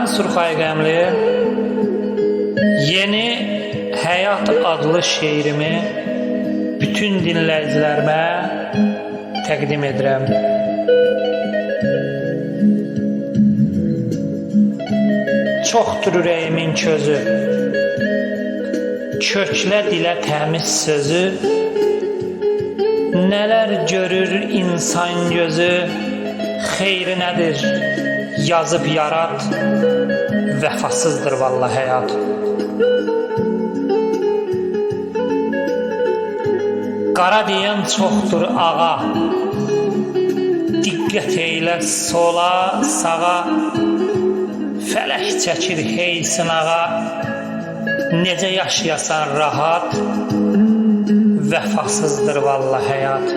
Ben Surxay Qəmli yeni Həyat adlı şeirimi bütün dinləyicilərimə təqdim edirəm. Çoxdur ürəyimin közü, köklə dilə təmiz sözü, nələr görür insan gözü, xeyri nədir yazıb yarat, vəfasızdır vallah həyat. Qara deyən çoxdur ağa, diqqət eylə sola, sağa, fələk çəkir hey sınağa, necə yaşayasan rahat, vəfasızdır vallah həyat.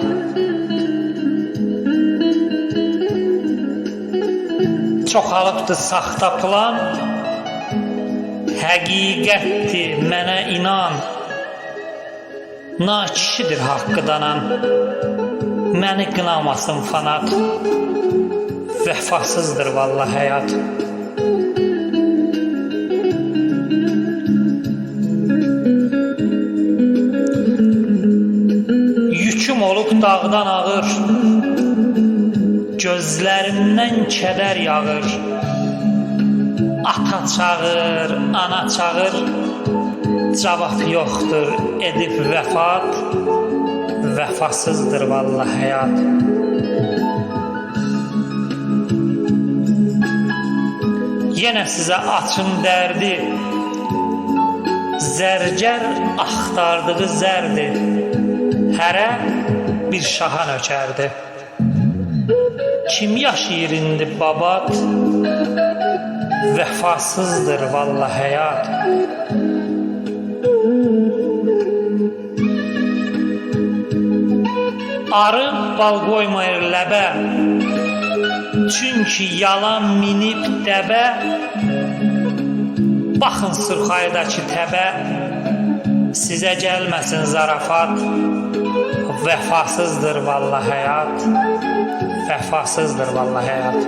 Çoxalıbdır saxta plan, həqiqətdir mənə inan, nakişidir haqqı danan, məni qınamasın fanat, vəfasızdır vallah həyat. Yüküm olub dağdan ağır, gözlərimdən kədər yağır, ata çağır, ana çağır, cavab yoxdur edib vəfat, vəfasızdır vallah həyat. Yenə sizə açım dərdi, zərgər axtardığı zərdi, hərə bir şaha nökərdi. Kim yaşayır indi babat, vəfasızdır vallah həyat. Arı bal qoymayır ləbə, çünki yalan minib dəbə. Baxın Surxaydakı təbə, sizə gəlməsin zarafat, vəfasızdır vallah həyat, vəfasızdır vallah həyat.